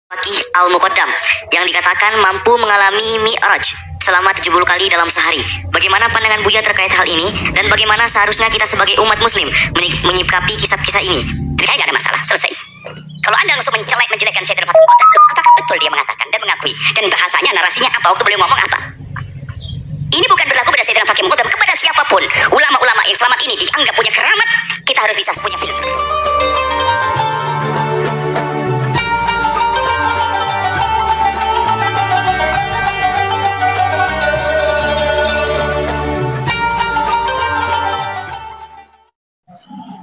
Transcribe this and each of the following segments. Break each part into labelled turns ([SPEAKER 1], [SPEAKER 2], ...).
[SPEAKER 1] Fakih Al-Muqaddam yang dikatakan mampu mengalami mi'raj selama 70 kali dalam sehari. Bagaimana pandangan Buya terkait hal ini dan bagaimana seharusnya kita sebagai umat muslim menyikapi kisah-kisah ini?
[SPEAKER 2] Tidak ada masalah, selesai. Kalau Anda langsung menjelekkan Sayyidina Fakih Muqaddam, apakah betul dia mengatakan dan mengakui dan bahasanya, narasinya apa waktu beliau ngomong apa? Ini bukan berlaku pada Sayyidina Fakih Muqaddam, kepada siapapun. Ulama-ulama yang selamat ini dianggap punya keramat, kita harus bisa punya filter.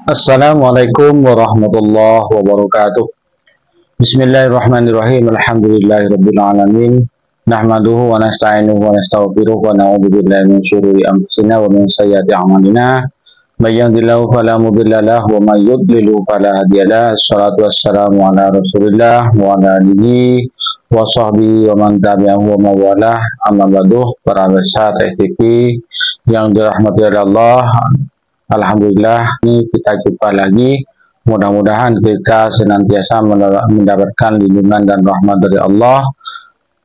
[SPEAKER 3] Assalamualaikum warahmatullahi wabarakatuh. Bismillahirrahmanirrahim. Alhamdulillahirabbil alamin. Nahmaduhu wa nasta'inuhu wa nastaghfiruh wa na'udzu billahi min syururi anfusina wa min sayyiati a'malina. May yahdihillahu fala mudilla lahu wa may yudlil fala hadiyalah. Assalatu wassalamu ala Rasulillah wa ala alihi wa sahbihi wa man tabi'ahu wa mawalah. Amma ba'du. Para pemirsa TV yang dirahmati oleh Allah, alhamdulillah, ini kita jumpa lagi. Mudah-mudahan kita senantiasa mendapatkan lindungan dan rahmat dari Allah,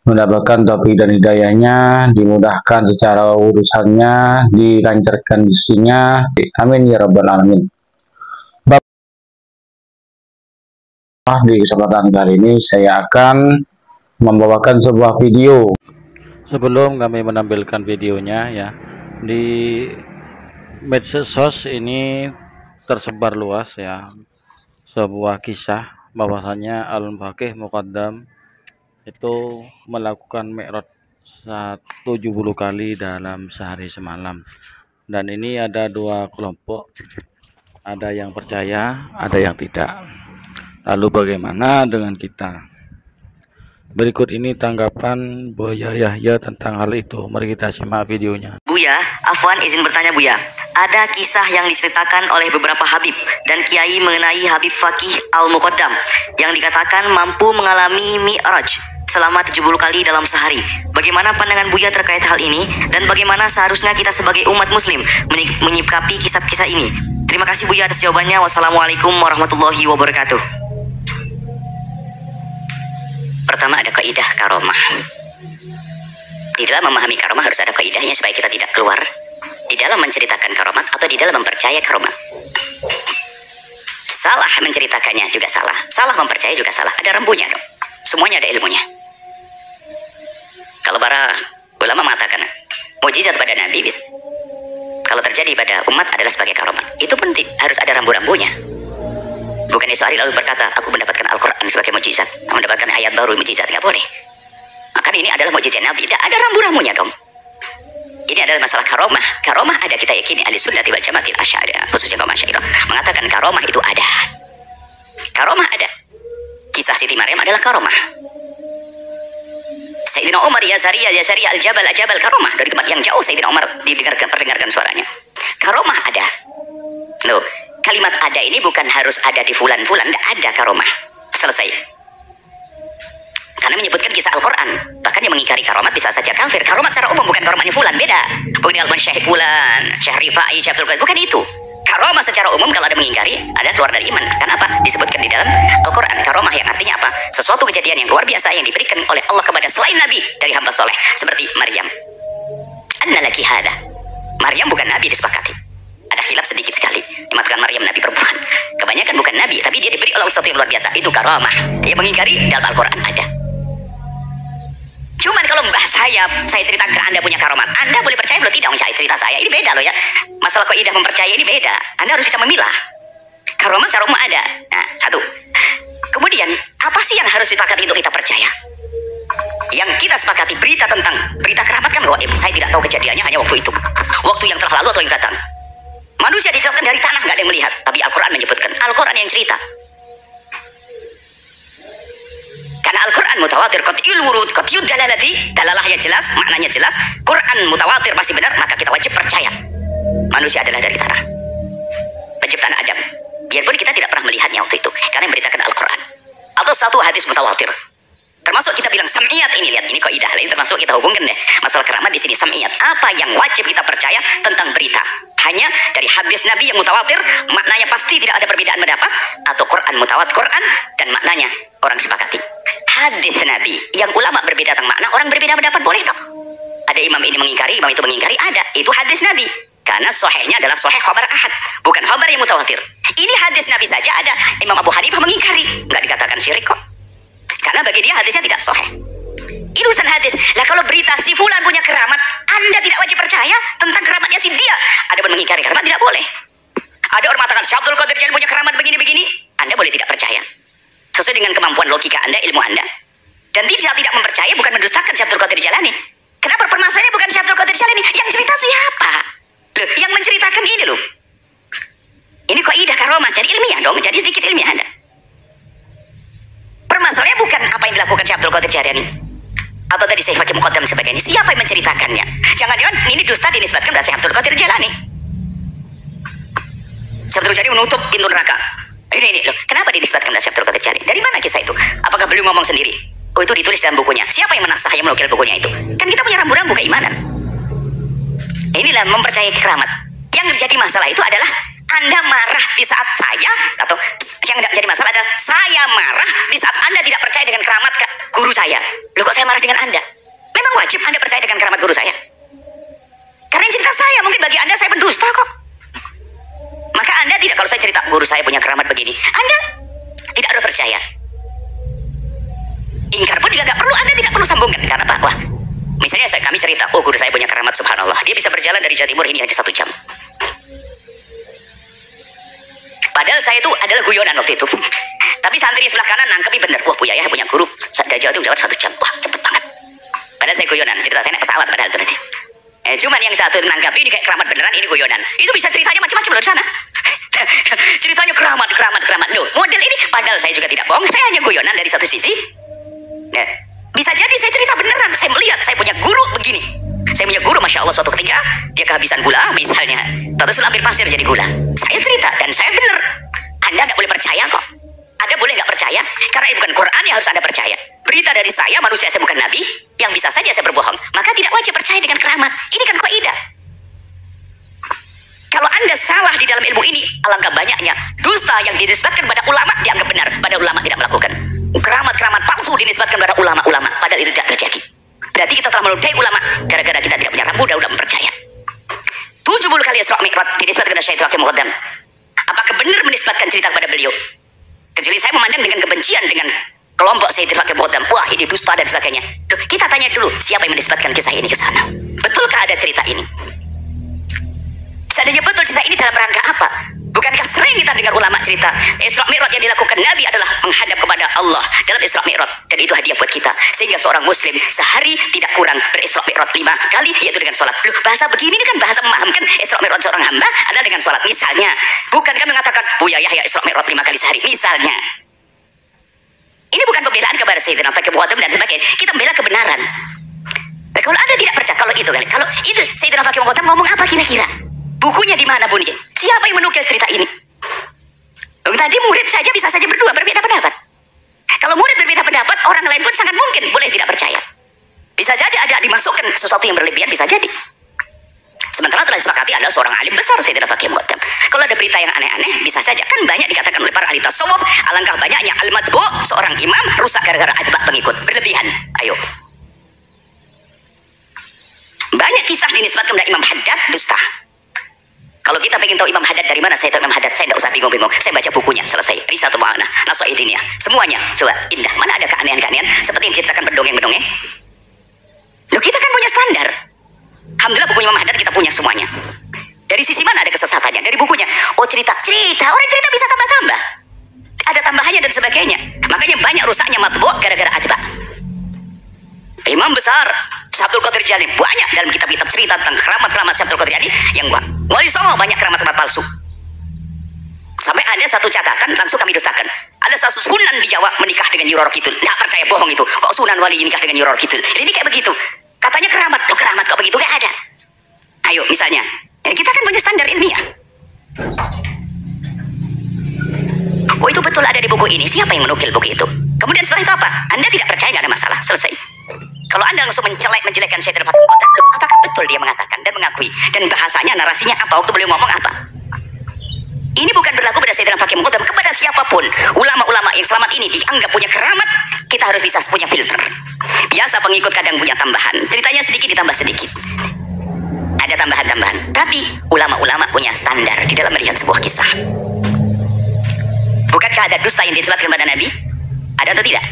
[SPEAKER 3] mendapatkan taufik dan hidayahnya, dimudahkan secara urusannya, dilancarkan rezekinya. Amin ya rabbal alamin. Di kesempatan kali ini saya akan membawakan sebuah video. Sebelum kami menampilkan videonya, ya, di medsos ini tersebar luas, ya, sebuah kisah bahwasanya Al-Fakih Muqaddam itu melakukan mi'raj 70 kali dalam sehari semalam. Dan ini ada dua kelompok, ada yang percaya, ada yang tidak. Lalu bagaimana dengan kita? Berikut ini tanggapan Buya Yahya tentang hal itu. Mari kita simak videonya.
[SPEAKER 1] Buya, Afwan izin bertanya Buya. Ada kisah yang diceritakan oleh beberapa habib dan kiai mengenai Habib Fakih Al-Muqaddam yang dikatakan mampu mengalami mi'raj selama 70 kali dalam sehari. Bagaimana pandangan Buya terkait hal ini dan bagaimana seharusnya kita sebagai umat muslim menyikapi kisah-kisah ini? Terima kasih Buya atas jawabannya. Wassalamualaikum warahmatullahi wabarakatuh.
[SPEAKER 2] Pertama, ada kaidah karomah. Di dalam memahami karomah harus ada kaidahnya supaya kita tidak keluar di dalam menceritakan karomat atau di dalam mempercaya karomat. Salah menceritakannya juga salah, salah mempercaya juga salah. Ada rembunya dong. Semuanya ada ilmunya. Kalau para ulama mengatakan mukjizat pada Nabi bisa, kalau terjadi pada umat adalah sebagai karomat, itu pun harus ada rambu-rambunya. Bukan Yesus lalu berkata, aku mendapatkan Al-Quran sebagai mukjizat, mendapatkan ayat baru mukjizat, nggak boleh. Maka ini adalah mukjizat Nabi, tidak ada rambu-rambunya dong. Ini adalah masalah karomah. Karomah ada, kita yakini ahli sunnati wal jamaatil asy'ariyah, khususnya kaum Asy'ariyah mengatakan karomah itu ada. Karomah ada. Kisah Siti Maryam adalah karomah. Sayyidina Umar ya Zariya al-Jabal karomah, dari tempat yang jauh Sayyidina Umar perdengarkan suaranya. Karomah ada. Loh, kalimat ada ini bukan harus ada di fulan-fulan, ada karomah. Selesai. Karena menyebutkan kisah Al-Quran. Bahkan yang mengingkari karomat bisa saja kafir. Karomat secara umum bukan karomatnya fulan, beda. Bukan al Syekh fulan, Syekh Rifai, Syekh Abdul Qadir, bukan itu. Karomah secara umum kalau ada mengingkari, ada keluar dari iman. Kenapa? Disebutkan di dalam Al-Quran. Karomah yang artinya apa? Sesuatu kejadian yang luar biasa yang diberikan oleh Allah kepada selain Nabi dari hamba soleh. Seperti Maryam. Anna laki hadha. Maryam bukan Nabi, disepakati. Ada khilaf sedikit sekali. Mengatakan Maryam Nabi perempuan. Kebanyakan bukan Nabi, tapi dia diberi oleh sesuatu yang luar biasa. Itu karamah. Yang mengingkari dalam Al-Quran ada. Cuman kalau mbah saya ceritakan ke Anda punya karomat, Anda boleh percaya boleh tidak? Saya cerita saya, ini beda loh ya. Masalah kaidah mempercaya ini beda. Anda harus bisa memilah. Karomat secara umum ada. Nah, satu. Kemudian, apa sih yang harus disepakati untuk kita percaya? Yang kita sepakati berita keramat kan gaib. Saya tidak tahu kejadiannya hanya waktu itu. Waktu yang telah lalu atau yang datang. Manusia diceritakan dari tanah, nggak ada yang melihat. Tapi Al-Quran menyebutkan. Al-Quran yang cerita. Karena Al-Quran mutawatir, qat'il wurud, qat'iyud dalalati, dalalahnya jelas, maknanya jelas. Quran mutawatir pasti benar, maka kita wajib percaya. Manusia adalah dari tanah. Penciptaan Adam. Biarpun kita tidak pernah melihatnya waktu itu. Karena yang beritakan Al-Quran. Atau satu hadis mutawatir. Termasuk kita bilang sam'iyat ini, lihat ini kaidah. Ini termasuk kita hubungkan deh masalah keramat di sini sam'iyat. Apa yang wajib kita percaya tentang berita? Hanya dari hadis Nabi yang mutawatir, maknanya pasti tidak ada perbedaan pendapat, atau Quran mutawatir Quran dan maknanya orang sepakati. hadis Nabi. Yang ulama berbeda tentang makna, orang berbeda pendapat boleh dong. Ada imam ini mengingkari, imam itu mengingkari, ada. Itu hadis Nabi. Karena sahihnya adalah sahih khabar ahad, bukan khabar yang mutawatir. Ini hadis Nabi saja ada Imam Abu Hanifah mengingkari, nggak dikatakan syirik kok. Karena bagi dia hadisnya tidak sahih. Ini urusan hadis. Lah kalau berita si fulan punya keramat, Anda tidak wajib percaya tentang keramatnya si dia. Ada pun mengingkari keramat tidak boleh. Ada orang mengatakan Syekh Abdul Qadir Jailani punya keramat begini-begini, Anda boleh tidak percaya. Sesuai dengan kemampuan logika Anda, ilmu Anda. Dan tidak mempercaya bukan mendustakan Syekh Abdul Qadir Jailani. Kenapa permasalahannya bukan Syekh Abdul Qadir Jailani? Yang cerita siapa? Loh, yang menceritakan ini loh. Ini kaidah karomah, jadi ilmiah dong, jadi sedikit ilmiah Anda. Permasalahannya bukan apa yang dilakukan Syekh Abdul Qadir Jailani atau tadi Syekh Fakih Muqaddam sebagainya. Siapa yang menceritakannya? Jangan-jangan ini dusta dinisbatkan pada Syekh Abdul Qadir Jailani. Syekh Abdul Jailani menutup pintu neraka. Ini loh, kenapa dinisbatkan pada Syekh Abdul Qadir Jailani? Dari mana kisah itu? Apakah beliau ngomong sendiri? Oh, itu ditulis dalam bukunya. Siapa yang menasah, yang menukil bukunya itu? Kan kita punya rambu-rambu keimanan. Inilah mempercayai keramat. Yang jadi masalah itu adalah Anda marah di saat saya, atau yang tidak jadi masalah adalah saya marah di saat Anda tidak percaya dengan keramat guru saya. Loh, kok saya marah dengan Anda? Memang wajib Anda percaya dengan keramat guru saya. Karena yang cerita saya, mungkin bagi Anda saya pendusta kok. Maka Anda tidak, kalau saya cerita guru saya punya keramat begini, Anda tidak harus percaya. Ingkar pun juga nggak perlu, Anda tidak perlu sambungkan. Karena apa? Wah, misalnya kami cerita, oh guru saya punya keramat, subhanallah, dia bisa berjalan dari Jawa Timur ini hanya 1 jam. Padahal saya itu adalah guyonan waktu itu. Tapi santri sebelah kanan nangkepi bener, wah Buya ya punya guru dari Jawa Timur 1 jam, wah cepet banget. Padahal saya guyonan, cerita saya naik pesawat padahal itu nanti. Cuman yang satu nangkapi ini kayak keramat beneran, ini guyonan. Itu bisa ceritanya macam-macam loh di sana. Ceritanya keramat. Loh, model ini padahal saya juga tidak bohong, saya hanya guyonan dari satu sisi. Nah, bisa jadi saya cerita beneran, saya melihat saya punya guru begini. Saya punya guru, Masya Allah, suatu ketika dia kehabisan gula misalnya, terus hampir pasir jadi gula. Saya cerita dan saya bener. Anda tidak boleh percaya kok. Anda boleh nggak percaya? Karena ini bukan Quran yang harus Anda percaya. Berita dari saya, manusia, saya bukan Nabi, yang bisa saja saya berbohong. Maka tidak wajib percaya dengan keramat. Ini kan kaidah. Kalau Anda salah di dalam ilmu ini, alangkah banyaknya dusta yang dinisbatkan pada ulama dianggap benar, pada ulama tidak melakukan. Keramat-keramat palsu dinisbatkan pada ulama-ulama, padahal itu tidak terjadi. Berarti kita telah menodai ulama gara-gara kita tidak punya rambu dan tidak mempercaya. 70 kali Isra Mi'raj dinisbatkan kepada Syekh Fakih Muqaddam. Apakah benar menisbatkan cerita kepada beliau? Kecuali saya memandang dengan kebencian dengan kelompok Syekh Fakih Muqaddam. Wah, ini dusta dan sebagainya. Duh, kita tanya dulu, siapa yang menisbatkan kisah ini ke sana? Betulkah ada cerita ini? Seandainya betul cerita ini dalam rangka apa? Bukankah sering kita dengar ulama cerita Isra Mi'raj yang dilakukan Nabi adalah menghadap kepada Allah dalam Isra Mi'raj, dan itu hadiah buat kita, sehingga seorang muslim sehari tidak kurang berisra Mi'raj 5 kali, yaitu dengan sholat. Loh, bahasa begini ini kan bahasa memahamkan Isra Mi'raj seorang hamba adalah dengan sholat. Misalnya, bukan kami mengatakan Buya Yahya Isra Mi'raj 5 kali sehari, misalnya. Ini bukan pembelaan kepada Sayyidina Fakih Muqaddam dan sebagainya, kita membela kebenaran. Nah, kalau Anda tidak percaya, kalau itu Sayyidina Fakih Muqaddam ngomong apa kira-kira? Bukunya di mana bunyinya? Siapa yang menukil cerita ini? Tadi murid saja bisa saja berdua berbeda pendapat. Kalau murid berbeda pendapat, orang lain pun sangat mungkin boleh tidak percaya. Bisa jadi ada dimasukkan sesuatu yang berlebihan, bisa jadi. Sementara telah disepakati adalah seorang alim besar, Sayyidina Fakih Muqaddam. Kalau ada berita yang aneh-aneh, bisa saja. Kan banyak dikatakan oleh para ahli tasawuf, alangkah banyaknya al-matbu', seorang imam rusak gara-gara atba' pengikut. Berlebihan. Ayo. Banyak kisah dinisbatkan kepada Imam Haddad, dusta. Kalau kita pengen tahu Imam Haddad dari mana, saya tahu Imam Haddad, saya tidak usah bingung-bingung. Saya baca bukunya, selesai. Risatul Mu'anah, Nasu'idiniyah, semuanya. Coba, indah. Mana ada keanehan-keanehan seperti yang diceritakan pendongeng-pendongeng? Loh, kita kan punya standar. Alhamdulillah buku Imam Haddad kita punya semuanya. Dari sisi mana ada kesesatannya? Dari bukunya. Oh, cerita. Orang cerita bisa tambah-tambah. Ada tambahannya dan sebagainya. Makanya banyak rusaknya matbu' gara-gara atba'. Imam besar Syekh Abdul Qadir Jailani banyak dalam kitab-kitab cerita tentang keramat-keramat Syekh Abdul Qadir Jailani yang Wali Songo banyak keramat-keramat palsu. Sampai ada satu catatan langsung kami dustakan. Ada satu sunan di Jawa menikah dengan Nyi Roro Kidul. Nggak percaya, bohong itu. Kok sunan wali nikah dengan Nyi Roro Kidul? Ini kayak begitu. Katanya keramat. Loh, keramat kok begitu? Nggak ada. Ayo misalnya, kita kan punya standar ilmiah. Oh, itu betul ada di buku ini. Siapa yang menukil buku itu? Kemudian setelah itu apa? Anda tidak percaya, nggak ada masalah. Selesai. Kalau Anda langsung menjelekkan Sayyidina Fakih Muqaddam, apakah betul dia mengatakan dan mengakui? Dan bahasanya, narasinya apa? Waktu beliau ngomong apa? Ini bukan berlaku pada Sayyidina Fakih Muqaddam, kepada siapapun. Ulama-ulama yang selamat ini dianggap punya keramat, kita harus bisa punya filter. Biasa pengikut kadang punya tambahan, ceritanya sedikit ditambah sedikit, ada tambahan-tambahan. Tapi ulama-ulama punya standar di dalam melihat sebuah kisah. Bukankah ada dusta yang disebutkan kepada Nabi? Ada atau tidak?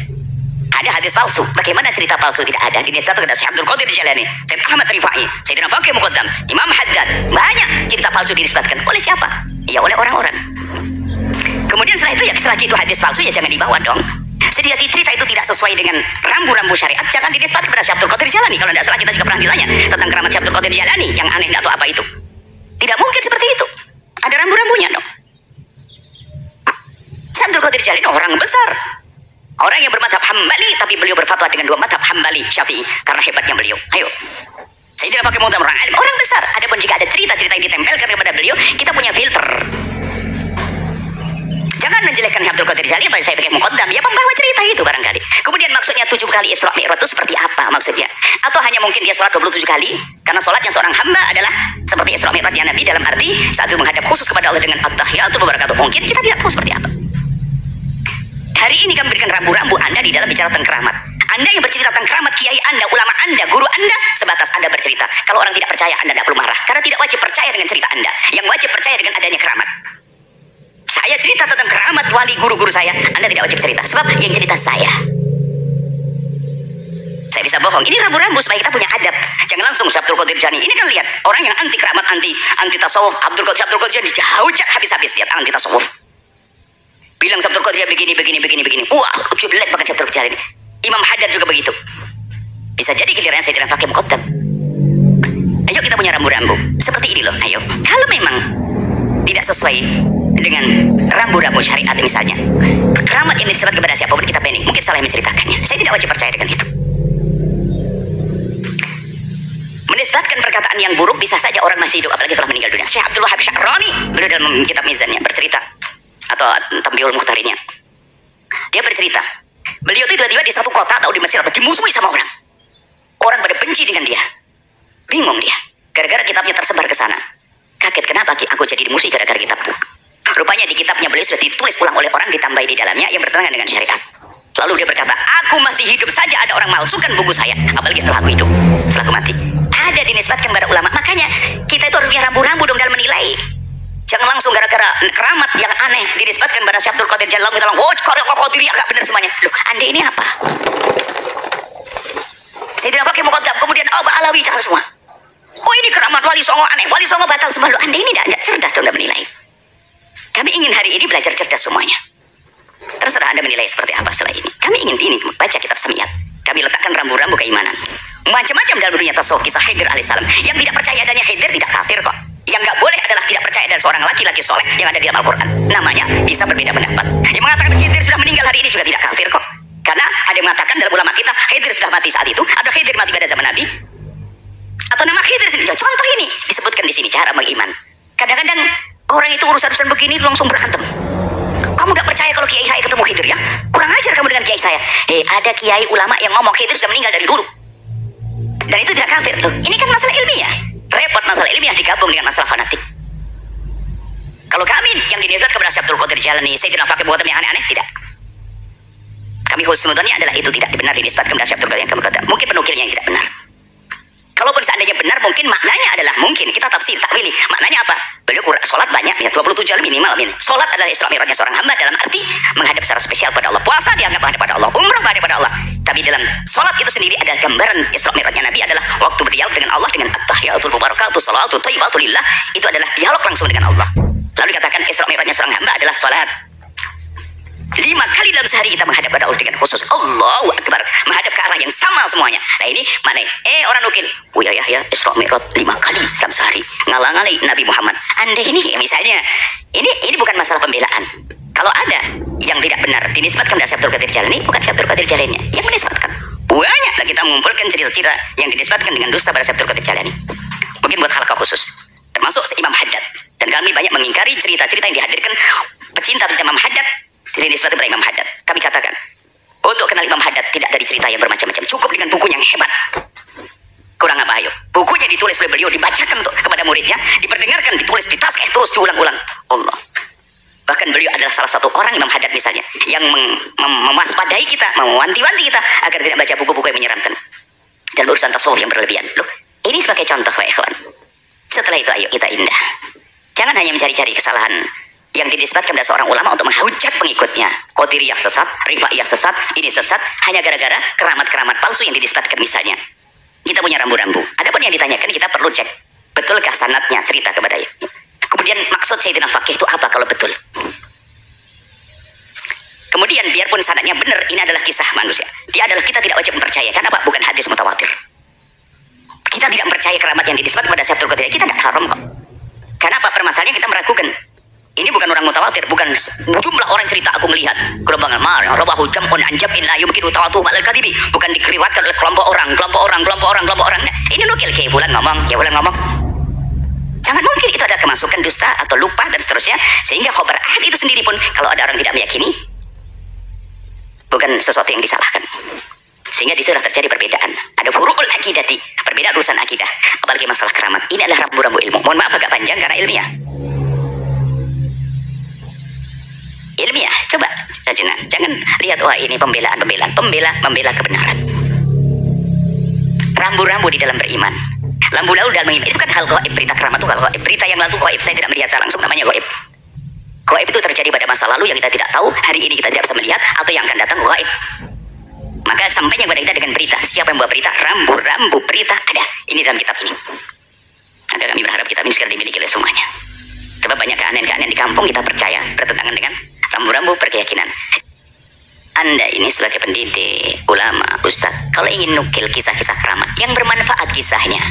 [SPEAKER 2] Ada hadis palsu. Bagaimana cerita palsu tidak ada? Disebutkan kepada Syekh Abdul Qadir Jalani, Syekh Ahmad Rifai, Sayyidina Faqih Muqaddam, Imam Haddad. Banyak cerita palsu disebutkan. Oleh siapa? Ya oleh orang-orang. Kemudian setelah itu ya selagi itu hadis palsu ya jangan dibawa dong. Sedih cerita itu tidak sesuai dengan rambu-rambu syariat, jangan dinisbatkan kepada Syekh Abdul Qadir Jalani. Kalau tidak salah kita juga pernah ditanya tentang keramat Syekh Abdul Qadir Jalani yang aneh tidak tahu apa itu. Tidak mungkin seperti itu. Ada rambu-rambunya dong. Syekh Abdul Qadir Jalani orang besar, orang yang bermadhab Hambali, tapi beliau berfatwa dengan dua madhab Hambali Syafi'i karena hebatnya beliau. Ayo, saya tidak pakai mudah orang alim, orang besar. Adapun jika ada cerita-cerita yang ditempelkan kepada beliau, kita punya filter. Jangan menjelekkan Abdul Qadir Jalani pada saya pakai muqaddam, ya pembawa cerita itu barangkali. Kemudian maksudnya 7 kali Isra Mi'raj itu seperti apa maksudnya? Atau hanya mungkin dia sholat 27 kali? Karena sholatnya seorang hamba adalah seperti Isra Mi'rajnya Nabi dalam arti saat itu menghadap khusus kepada Allah dengan at-tahiyatul wabarakatuh. Mungkin kita tidak tahu seperti apa. Hari ini kami berikan rambu-rambu Anda di dalam bicara tentang keramat. Anda yang bercerita tentang keramat, kiai Anda, ulama Anda, guru Anda, sebatas Anda bercerita. Kalau orang tidak percaya, Anda tidak perlu marah. Karena tidak wajib percaya dengan cerita Anda. Yang wajib percaya dengan adanya keramat. Saya cerita tentang keramat wali guru-guru saya, Anda tidak wajib cerita. Sebab yang cerita saya. Saya bisa bohong. Ini rambu-rambu supaya kita punya adab. Jangan langsung Syekh Abdul Qadir Jalani. Ini kan lihat, orang yang anti keramat, anti tasawuf, Abdul Qadir Jalani jauh habis-habis lihat anti tasawuf. Bilang Syekh Abdul Qadir begini. Wah, jelek banget Syekh Abdul Qadir Jalani. Imam Haddad juga begitu. Bisa jadi giliran saya tidak pakai muqaddam. Ayo kita punya rambu-rambu. Seperti ini loh, ayo. Kalau memang tidak sesuai dengan rambu-rambu syariat misalnya, keramat yang disebut kepada siapapun kita pending, mungkin salah yang menceritakannya. Saya tidak wajib percaya dengan itu. Menisbatkan perkataan yang buruk bisa saja orang masih hidup apalagi telah meninggal dunia. Syekh Abdul Wahab Sya'rani beliau dalam kitab Mizannya bercerita, atau Tambiul Muhtarinya, dia bercerita beliau itu tiba-tiba di satu kota atau di Mesir atau dimusuhi sama orang pada benci dengan dia, bingung dia gara-gara kitabnya tersebar ke sana. Kaget, kenapa aku jadi dimusuhi gara-gara kitabku? Rupanya di kitabnya beliau sudah ditulis ulang oleh orang, ditambahi di dalamnya yang bertentangan dengan syariat. Lalu dia berkata, aku masih hidup saja ada orang malsukan buku saya, apalagi setelah aku hidup, setelah aku mati. Ada dinisbatkan kepada ulama. Makanya kita itu harus punya rambu-rambu dong dalam menilai. Jangan langsung gara-gara keramat yang aneh dinisbatkan pada Syekh Abdul Qadir Jalani, kita bilang, oh Qadiriyah agak benar semuanya. Loh, Anda ini apa? Saya tidak pakai muqaddam, kemudian Alawi salah semua. Oh ini keramat Wali Songo aneh, Wali Songo batal semua. Loh, Anda ini tidak cerdas dong dalam menilai. Kami ingin hari ini belajar cerdas semuanya. Terserah Anda menilai seperti apa setelah ini. Kami ingin ini baca kitab Samiyat. Kami letakkan rambu-rambu keimanan. Macam-macam dalam dunia tasawuf, kisah Khidir alaihissalam. Yang tidak percaya adanya Khidir tidak kafir kok. Yang nggak boleh adalah tidak percaya ada seorang laki-laki soleh yang ada di dalam Al-Quran. Namanya bisa berbeda pendapat. Yang mengatakan Khidir sudah meninggal hari ini juga tidak kafir kok. Karena ada yang mengatakan dalam ulama kita Khidir sudah mati saat itu. Ada Khidir mati pada zaman Nabi. Atau nama Khidir sendiri. Contoh ini disebutkan di sini cara mengiman. Kadang-kadang orang itu urusan-urusan begini langsung berantem. Kamu gak percaya kalau kiai saya ketemu Khidir ya? Kurang ajar kamu dengan kiai saya. Ada kiai ulama yang ngomong Khidir sudah meninggal dari dulu. Dan itu tidak kafir loh. Ini kan masalah ilmiah. Repot masalah ilmiah digabung dengan masalah fanatik. Kalau kami yang dinisbat kepada Syekh Abdul Qadir Jalani, saya tidak pakai buatan yang aneh-aneh, tidak. Kami husnudzonnya adalah itu tidak benar dinisbatkan kepada Syekh Abdul Qadir yang kami kata. Mungkin penukilnya yang tidak benar. Kalaupun seandainya benar, mungkin maknanya adalah mungkin kita tafsir, takwili. Maknanya apa? Beliau sholat banyak, ya 27 jam minimal ini. Sholat adalah Isra Mi'rajnya seorang hamba dalam arti menghadap secara spesial pada Allah. Puasa dianggap menghadap pada Allah, umrah menghadap pada Allah. Tapi dalam sholat itu sendiri adalah gambaran Isra Mi'rajnya Nabi adalah waktu berdialog dengan Allah dengan at-tahiyatul mubarakatuh, salawatu thayyibatu lillah. Itu adalah dialog langsung dengan Allah. Lalu dikatakan Isra Mi'rajnya seorang hamba adalah sholat. 5 kali dalam sehari kita menghadap pada Allah dengan khusus. Allahu Akbar, menghadap ke arah yang sama semuanya. Nah ini mana? Orang nukil. Oh ya Isra Mi'raj 5 kali dalam sehari. Ngalang-ngalai Nabi Muhammad. Anda ini misalnya, ini bukan masalah pembelaan. Kalau ada yang tidak benar dinisbatkan kepada Syekh Abdul Qadir Jalani, bukan Syekh Abdul Qadir Jalani yang menisbatkan. Banyak lah kita mengumpulkan cerita-cerita yang dinisbatkan dengan dusta pada Syekh Abdul Qadir Jalani. Mungkin buat halaqah khusus. Termasuk Imam Haddad. Dan kami banyak mengingkari cerita-cerita yang dihadirkan pecinta Imam Haddad. Ini disebut kepada Imam Haddad. Kami katakan, untuk kenal Imam Haddad tidak dari cerita yang bermacam-macam, cukup dengan bukunya yang hebat. Kurang apa ayo? Bukunya ditulis oleh beliau, dibacakan kepada muridnya, diperdengarkan, ditulis, ditaskah, terus diulang-ulang. Allah. Bahkan Bahkan beliau adalah salah satu orang Imam Haddad misalnya yang mewaspadai kita, mewanti-wanti kita agar tidak baca buku-buku yang menyeramkan dalam urusan tasawuf yang berlebihan. Loh, ini sebagai contoh, Pak ikhwan. Setelah itu ayo kita indah. Jangan hanya mencari-cari kesalahan yang dinisbatkan pada seorang ulama untuk menghujat pengikutnya. Qadiriyah sesat, Rifaiyah sesat, ini sesat hanya gara-gara keramat-keramat palsu yang dinisbatkan misalnya. Kita punya rambu-rambu. Adapun yang ditanyakan kita perlu cek betulkah sanadnya cerita kepada dia. Kemudian maksud Sayyidina Faqih itu apa kalau betul? Kemudian biarpun sanadnya benar, ini adalah kisah manusia. Dia adalah kita tidak wajib mempercayai. Kenapa? Bukan hadis mutawatir. Kita tidak percaya keramat yang dinisbatkan kepada Syekh Abdul Qadir. Kita tidak haram kok. Kenapa? Permasalahannya kita meragukan. Ini bukan orang mutawatir, bukan jumlah orang cerita aku melihat gerombolan mar rawahu jam'un an jam'in la yumkinu tawatuhu ma'al kadhibi, bukan dikriwatkan oleh kelompok orang. Nah, ini nukil kayak fulan ngomong, ya fulan ngomong. Sangat mungkin itu ada kemasukan dusta atau lupa dan seterusnya, sehingga khabar ahad itu sendiri pun kalau ada orang tidak meyakini bukan sesuatu yang disalahkan. Sehingga disitulah terjadi perbedaan. Ada furu'ul akidati, perbedaan urusan akidah, apalagi masalah keramat. Ini adalah rambu-rambu ilmu. Mohon maaf agak panjang karena ilmiah. Ilmiah, coba saja, jangan lihat wah ini pembelaan, membela kebenaran. Rambu-rambu di dalam beriman. Lambu-lambu dalam beriman itu kan hal gaib, berita keramat itu hal gaib. Berita yang lalu gaib, saya tidak melihat secara langsung, namanya gaib. Gaib itu terjadi pada masa lalu yang kita tidak tahu, hari ini kita tidak bisa melihat, atau yang akan datang gaib. Maka sampainya kepada kita dengan berita. Siapa yang membawa berita? Rambu-rambu berita ada. Ini dalam kitab ini. Maka kami berharap kitab ini sekali dimiliki oleh semuanya. Sebab banyak keanehan-keanehan di kampung kita percaya bertentangan dengan rambu-rambu perkeyakinan. Anda ini sebagai pendidik, ulama, ustadz, kalau ingin nukil kisah-kisah keramat yang bermanfaat kisahnya,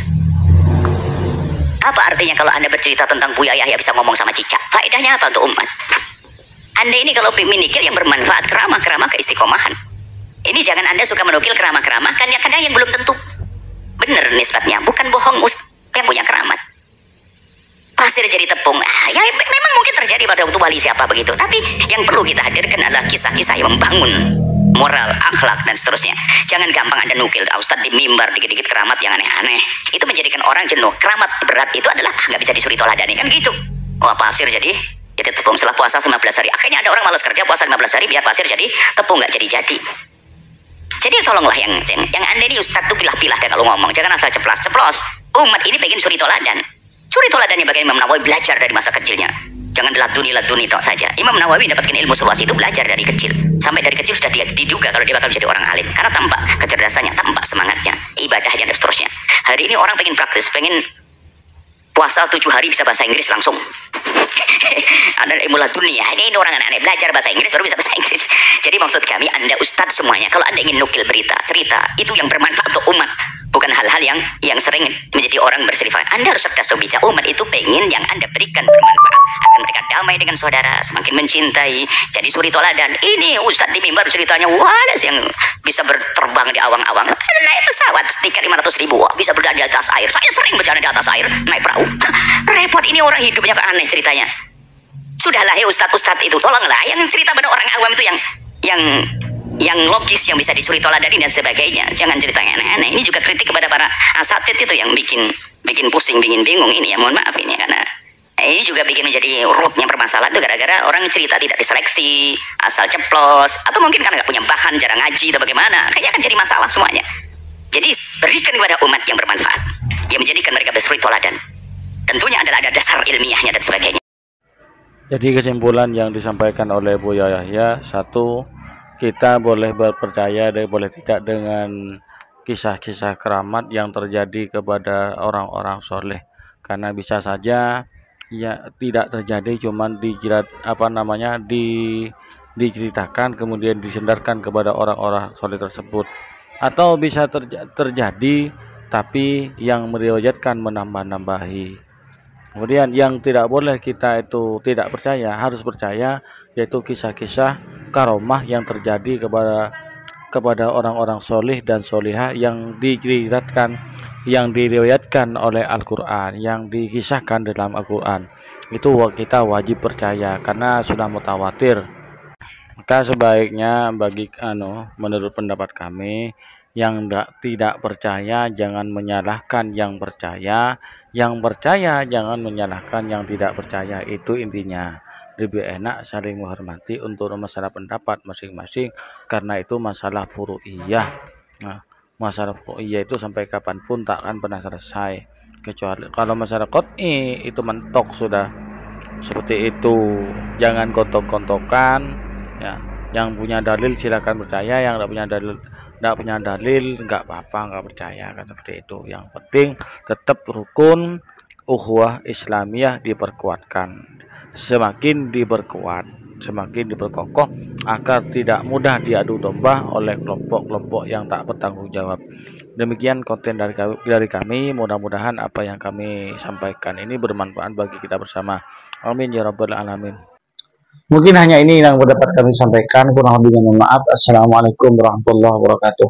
[SPEAKER 2] apa artinya kalau Anda bercerita tentang Buya Yahya bisa ngomong sama cicak? Faedahnya apa untuk umat? Anda ini kalau menikil yang bermanfaat keramah keistiqomahan. Ini jangan Anda suka menukil keramah-keramah, kadang-kadang yang belum tentu benar nisbatnya, bukan bohong yang punya keramat. Pasir jadi tepung, ya memang mungkin terjadi pada waktu wali siapa begitu. Tapi yang perlu kita hadirkan adalah kisah-kisah yang membangun moral, akhlak, dan seterusnya. Jangan gampang Anda nukil, Ustadz di mimbar dikit-dikit keramat yang aneh-aneh. Itu menjadikan orang jenuh. Keramat berat itu adalah nggak bisa disuruh toladani kan gitu. Wah, pasir jadi tepung setelah puasa 15 hari. Akhirnya ada orang malas kerja puasa 15 hari biar pasir jadi tepung, nggak jadi. Jadi tolonglah yang Anda ini Ustadz tuh pilah-pilah deh kalau ngomong. Jangan asal ceplos. Umat ini pengen suri toladan. Suri toladannya bagian Imam Nawawi belajar dari masa kecilnya. Jangan laduni tok saja. Imam Nawawi mendapatkan ilmu seluas itu belajar dari kecil. Sampai dari kecil sudah diduga kalau dia bakal menjadi orang alim. Karena tampak kecerdasannya, tampak semangatnya, ibadahnya dan seterusnya. Hari ini orang pengen praktis, pengen puasa 7 hari bisa bahasa Inggris langsung. Ada ilmu laduni ya. Ini orang anak-anak belajar bahasa Inggris baru bisa bahasa Inggris. Jadi maksud kami Anda ustadz semuanya, kalau Anda ingin nukil berita, cerita, itu yang bermanfaat untuk umat. Bukan hal-hal yang sering menjadi orang berselifat. Anda harus cerdas dan bijak. Umat itu pengen yang Anda berikan bermanfaat. Akan mereka damai dengan saudara, semakin mencintai. Jadi suri toladan. Ini Ustadz di mimbar ceritanya, wah yang bisa berterbang di awang-awang. Naik pesawat tiket 500 ribu, wah, bisa berjalan di atas air. Saya sering berjalan di atas air, naik perahu. Repot ini orang hidupnya kok aneh ceritanya. Sudahlah ya Ustadz itu, tolonglah. Yang cerita pada orang awam itu yang logis, yang bisa dicuri toladani dan sebagainya. Jangan cerita yang aneh-aneh. Ini juga kritik kepada para asatid itu yang bikin pusing, bikin bingung ini ya. Mohon maaf ini karena ini juga bikin menjadi rootnya permasalahan itu gara-gara orang cerita tidak diseleksi, asal ceplos, atau mungkin karena nggak punya bahan, jarang ngaji atau bagaimana. Kayaknya akan jadi masalah semuanya. Jadi berikan kepada umat yang bermanfaat, yang menjadikan mereka bersuri toladan. Tentunya adalah ada dasar ilmiahnya dan sebagainya.
[SPEAKER 3] Jadi kesimpulan yang disampaikan oleh Buya Yahya, satu, kita boleh berpercaya dan boleh tidak dengan kisah-kisah keramat yang terjadi kepada orang-orang soleh, karena bisa saja ya tidak terjadi, cuman diceritakan kemudian disendarkan kepada orang-orang soleh tersebut, atau bisa terjadi tapi yang meriwayatkan menambah-nambahi. Kemudian yang tidak boleh kita itu tidak percaya, harus percaya, yaitu kisah-kisah karomah yang terjadi kepada orang-orang soleh dan solihah yang diceritakan, yang diriwayatkan oleh Al-Quran, yang dikisahkan dalam Al-Quran. Itu kita wajib percaya karena sudah mutawatir. Maka sebaiknya menurut pendapat kami, yang tidak percaya jangan menyalahkan yang percaya jangan menyalahkan yang tidak percaya. Itu intinya. lebih enak saling menghormati untuk masalah pendapat masing-masing, karena itu masalah furu'iyah. Nah, masalah furu'iyah itu sampai kapanpun tak akan pernah selesai, kecuali kalau masalah qot'i itu mentok sudah seperti itu. Jangan kontok-kontokan ya. Yang punya dalil silakan percaya, yang tidak punya dalil nggak apa-apa, nggak percaya kan, seperti itu. Yang penting tetap rukun ukhuwah Islamiyah diperkuatkan, semakin diperkuat, semakin diperkokoh, agar tidak mudah diadu domba oleh kelompok-kelompok yang tak bertanggung jawab. Demikian konten dari kami, mudah-mudahan apa yang kami sampaikan ini bermanfaat bagi kita bersama. Amin ya rabbal alamin. Mungkin hanya ini yang dapat kami sampaikan, kurang lebihnya mohon maaf. Assalamualaikum warahmatullahi wabarakatuh.